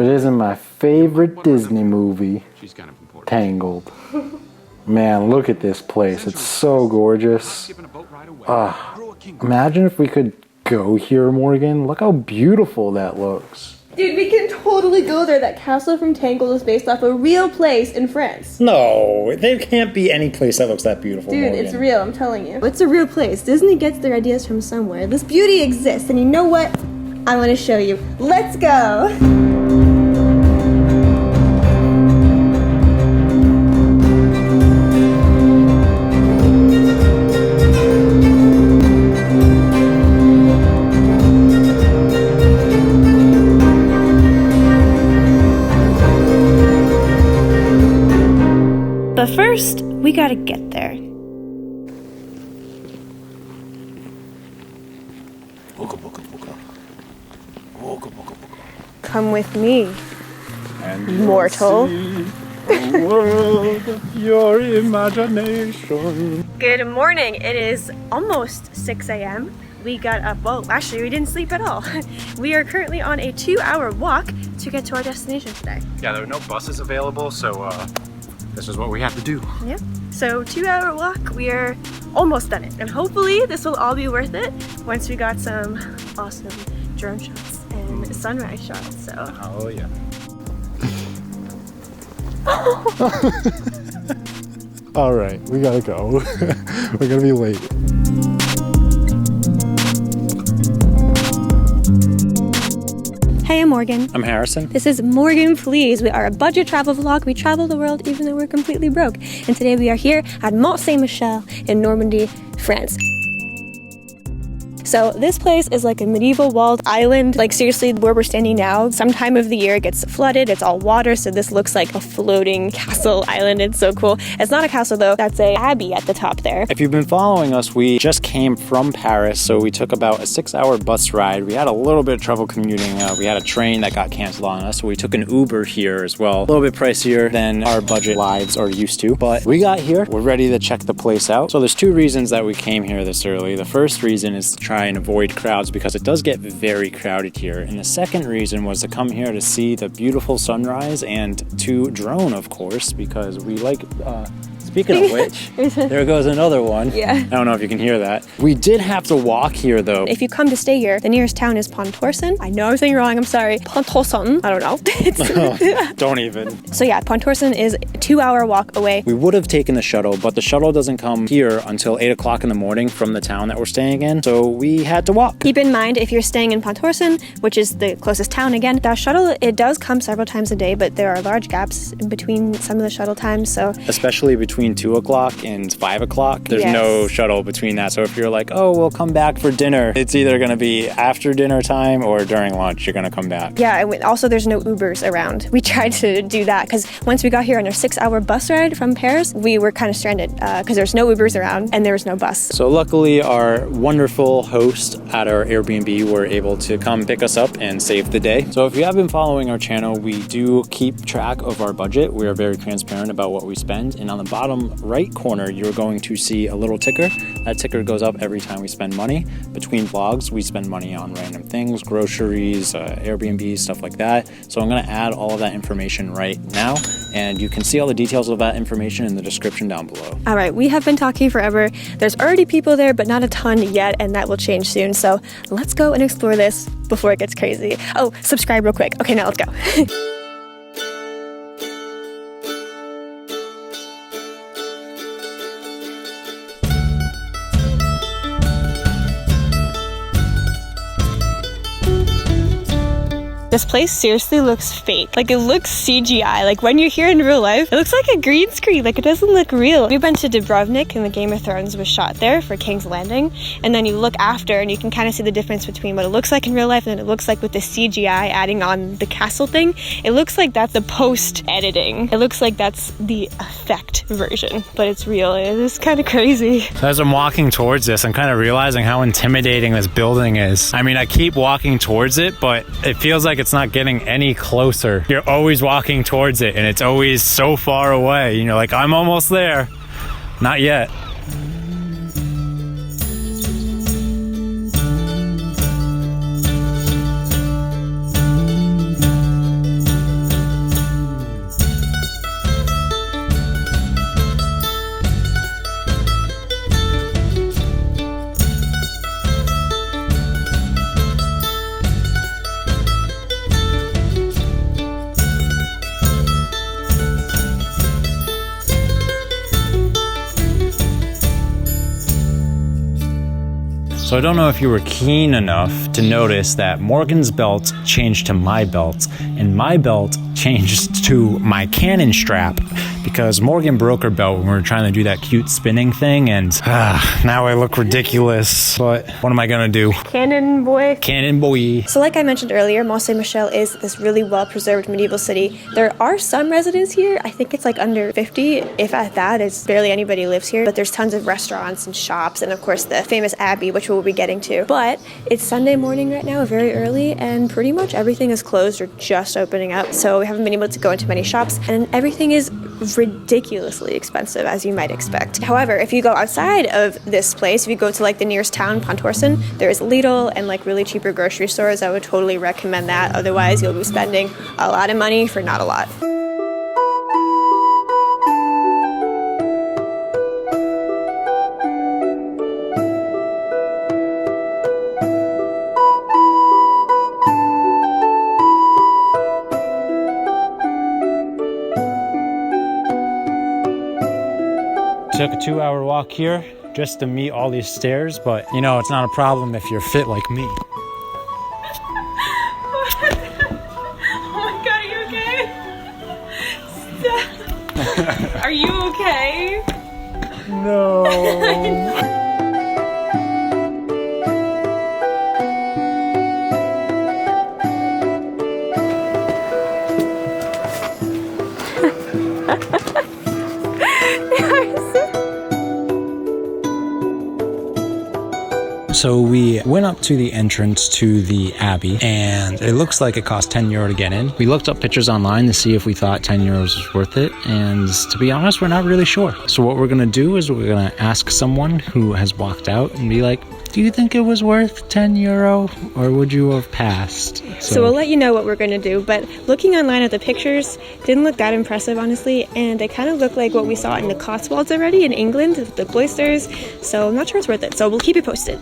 it isn't my favorite Disney movie, Tangled. Man, look at this place. It's so gorgeous. Imagine if we could go here, Morgan. Look how beautiful that looks. Dude, we can totally go there. That castle from Tangled is based off a real place in France. No, there can't be any place that looks that beautiful, Dude, Morgan. it's real, I'm telling you. It's a real place. Disney gets their ideas from somewhere. This beauty exists, and you know what? I want to show you. Let's go! But first, we gotta get there. Come with me, mortal. The world of your imagination. Good morning. It is almost 6 a.m. We got up, well, actually we didn't sleep at all. We are currently on a 2-hour walk to get to our destination today. Yeah, there are no buses available, so this is what we have to do. Yeah. So 2-hour walk, we are almost done it. And hopefully this will all be worth it once we got some awesome drone shots and sunrise shots, so. Oh yeah. All right, we gotta go. We're gonna be late. Hey, I'm Morgan. I'm Harrison. This is Morgan Please. We are a budget travel vlog. We travel the world even though we're completely broke. And today we are here at Mont Saint Michel in Normandy, France. So this place is like a medieval walled island. Like seriously, where we're standing now, some time of the year it gets flooded, it's all water, so this looks like a floating castle island. It's so cool. It's not a castle though, that's a abbey at the top there. If you've been following us, we just came from Paris, so we took about a 6-hour bus ride. We had a little bit of trouble commuting. We had a train that got canceled on us, so we took an Uber here as well. A little bit pricier than our budget lives are used to, but we got here. We're ready to check the place out. So there's 2 reasons that we came here this early. The first reason is to try and avoid crowds because it does get very crowded here. And the second reason was to come here to see the beautiful sunrise and to drone, of course, because we like, speaking of which, there goes another one. Yeah. I don't know if you can hear that. We did have to walk here though. If you come to stay here, the nearest town is Pontorson. I know I'm saying wrong, I'm sorry. Pontorson, I don't know. Don't even. So yeah, Pontorson is a 2-hour walk away. We would have taken the shuttle, but the shuttle doesn't come here until 8 o'clock in the morning from the town that we're staying in. So we had to walk. Keep in mind, if you're staying in Pontorson, which is the closest town again, the shuttle, it does come several times a day, but there are large gaps in between some of the shuttle times, so. Especially between 2 o'clock and 5 o'clock, there's no shuttle between that. So if you're like, oh, we'll come back for dinner, it's either gonna be after dinner time or during lunch, you're gonna come back. Yeah, and also there's no Ubers around. We tried to do that, because once we got here on our 6-hour bus ride from Paris, we were kind of stranded, because there's no Ubers around and there was no bus. So luckily, our wonderful host at our Airbnb were able to come pick us up and save the day. So if you have been following our channel, we do keep track of our budget. We are very transparent about what we spend. And on the bottom right corner, you're going to see a little ticker. That ticker goes up every time we spend money. Between vlogs, we spend money on random things, groceries, Airbnb, stuff like that. So I'm gonna add all of that information right now. And you can see all the details of that information in the description down below. All right, we have been talking forever. There's already people there, but not a ton yet, and that will change soon. So let's go and explore this before it gets crazy. Oh, subscribe real quick. Okay, now let's go. This place seriously looks fake. Like, it looks CGI. Like, when you're here in real life, it looks like a green screen. Like, it doesn't look real. We went to Dubrovnik, and the Game of Thrones was shot there for King's Landing. And then you look after, and you can kind of see the difference between what it looks like in real life and what it looks like with the CGI adding on the castle thing. It looks like that's the post-editing. It looks like that's the effect version, but it's real. It is kind of crazy. As I'm walking towards this, I'm kind of realizing how intimidating this building is. I mean, I keep walking towards it, but it feels like it's not getting any closer. You're always walking towards it, and it's always so far away. You know, like, I'm almost there. Not yet. So I don't know if you were keen enough to notice that Morgan's belt changed to my belt, and my belt changed to my cannon strap, because Morgan broke her belt when we were trying to do that cute spinning thing, and now I look ridiculous. But what am I gonna do? Cannon boy. Cannon boy. So like I mentioned earlier, Mont Saint Michel is this really well-preserved medieval city. There are some residents here. I think it's like under 50, if at that. It's barely anybody lives here, but there's tons of restaurants and shops, and of course the famous abbey, which we'll be getting to. But it's Sunday morning right now, very early, and pretty much everything is closed or just opening up. So we haven't been able to go into many shops, and everything is ridiculously expensive, as you might expect. However, if you go outside of this place, if you go to like the nearest town, Pontorson, there is Lidl and like really cheaper grocery stores. I would totally recommend that. Otherwise, you'll be spending a lot of money for not a lot. Took a 2-hour walk here just to meet all these stairs, but you know, it's not a problem if you're fit like me. Oh my god, are you okay? Stop. Are you okay? No. So we went up to the entrance to the abbey, and it looks like it cost 10 euro to get in. We looked up pictures online to see if we thought 10 euros was worth it, and to be honest, we're not really sure. So what we're gonna do is we're gonna ask someone who has walked out and be like, do you think it was worth 10 euro, or would you have passed? So we'll let you know what we're gonna do, but looking online at the pictures, didn't look that impressive, honestly, and they kind of look like what we saw in the Cotswolds already in England, the cloisters, so I'm not sure it's worth it, so we'll keep you posted.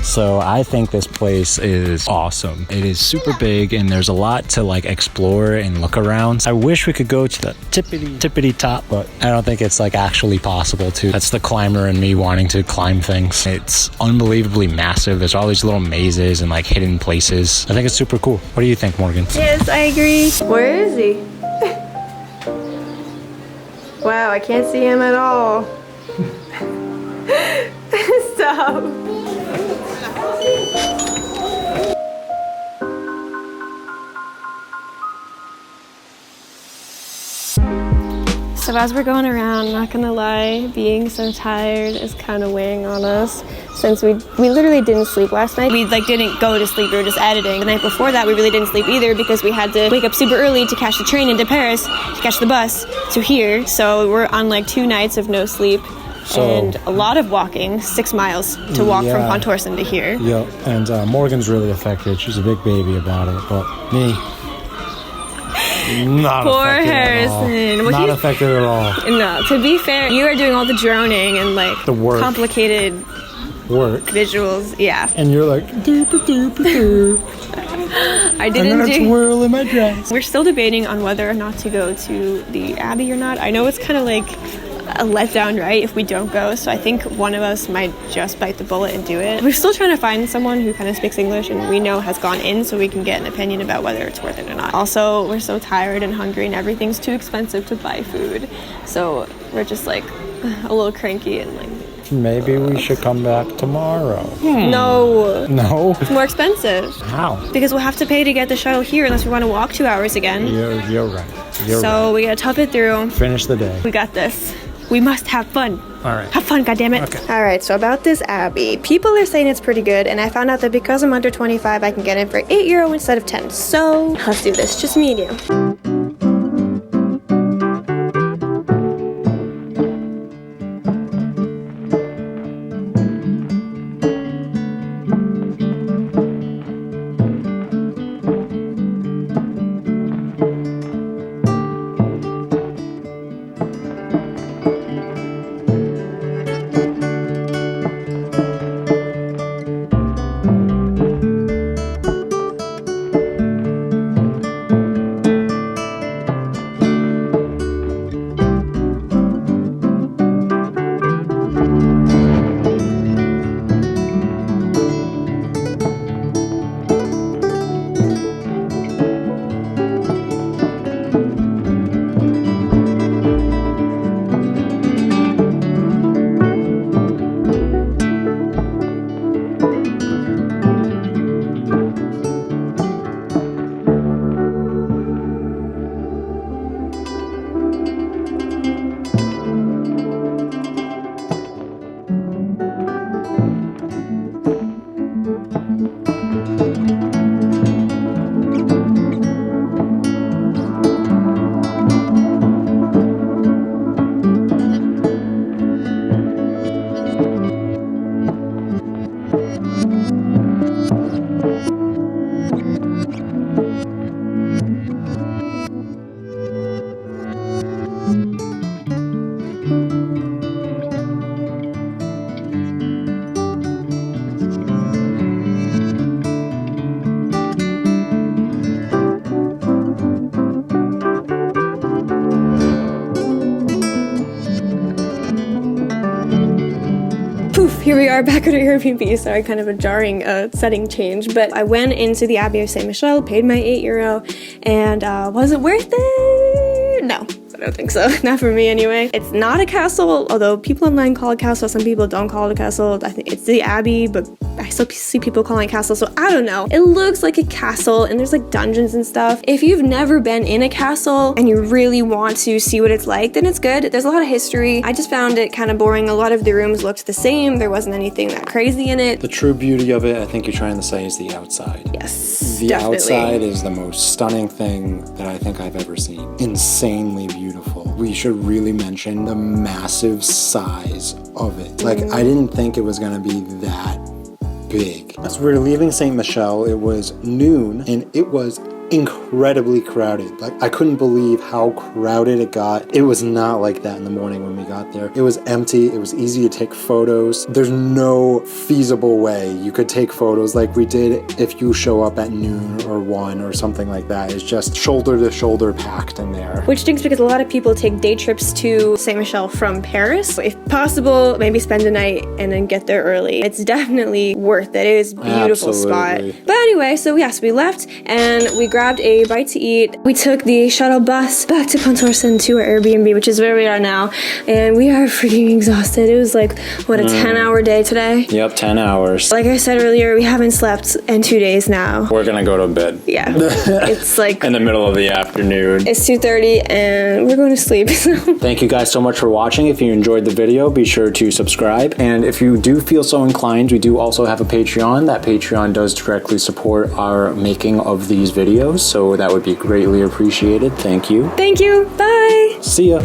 So I think this place is awesome. It is super big, and there's a lot to like explore and look around. I wish we could go to the tippity top, but I don't think it's like actually possible to. That's the climber in me wanting to climb things. It's unbelievably massive. There's all these little mazes and like hidden places. I think it's super cool. What do you think, Morgan? Yes, I agree. Where is he? Wow, I can't see him at all. Stop. So as we're going around, not gonna lie, being so tired is kind of weighing on us. Since we literally didn't sleep last night. We didn't go to sleep, we were just editing. The night before that, we really didn't sleep either because we had to wake up super early to catch the train into Paris, to catch the bus to here. So we're on like 2 nights of no sleep. And a lot of walking, 6 miles to walk from Pontorson to here. Yep, and Morgan's really affected. She's a big baby about it, but me, not Poor affected Harrison. at all. Not affected at all. No, to be fair, you are doing all the droning and like the work. Complicated work visuals. Yeah. And you're like, doop-a-doop-a-doop. I didn't I'm gonna twirl in my dress. We're still debating on whether or not to go to the Abbey or not. I know it's kind of like a letdown, right, if we don't go, so I think one of us might just bite the bullet and do it. We're still trying to find someone who kind of speaks English and we know has gone in so we can get an opinion about whether it's worth it or not. Also, we're so tired and hungry and everything's too expensive to buy food, so we're just like a little cranky and like maybe we should come back tomorrow. No. It's more expensive. How? Because we'll have to pay to get the shuttle here unless we want to walk 2 hours again. You're right. So we gotta tough it through. Finish the day. We got this. We must have fun. All right. Have fun, goddammit. Okay. All right, so about this abbey. People are saying it's pretty good, and I found out that because I'm under 25, I can get in for €8 instead of 10. So let's do this, just me and you. Here we are back at our Airbnb. Sorry, kind of a jarring setting change, but I went into the Abbey of Saint Michel, paid my €8, and was it worth it? No. I don't think so. Not for me anyway. It's not a castle, although people online call it castle. Some people don't call it a castle. I think it's the Abbey, but I still see people calling it castle, so I don't know. It looks like a castle, and there's like dungeons and stuff. If you've never been in a castle and you really want to see what it's like, then it's good. There's a lot of history. I just found it kind of boring. A lot of the rooms looked the same. There wasn't anything that crazy in it. The true beauty of it, I think you're trying to say, is the outside. Yes, The definitely. outside is the most stunning thing that I think I've ever seen. Insanely beautiful. We should really mention the massive size of it. Like, I didn't think it was gonna be that big. As we were leaving Saint Michel, it was noon and it was incredibly crowded. Like, I couldn't believe how crowded it got. It was not like that in the morning when we got there. It was empty. It was easy to take photos. There's no feasible way you could take photos like we did if you show up at noon or 1 or something like that. It's just shoulder to shoulder packed in there. Which stinks because a lot of people take day trips to Saint Michel from Paris. If possible, maybe spend a night and then get there early. It's definitely worth it. It is a beautiful Absolutely. spot. But anyway, so yes, we left and we grabbed a bite to eat. We took the shuttle bus back to Pontorson to our Airbnb, which is where we are now. And we are freaking exhausted. It was like, what, a 10-hour day today? Yep, 10 hours. Like I said earlier, we haven't slept in 2 days now. We're gonna go to bed. Yeah. It's like, In the middle of the afternoon. it's 2:30 and we're going to sleep. Thank you guys so much for watching. If you enjoyed the video, be sure to subscribe. And if you do feel so inclined, we do also have a Patreon. That Patreon does directly support our making of these videos, so that would be greatly appreciated. Thank you. Thank you. Bye. See ya.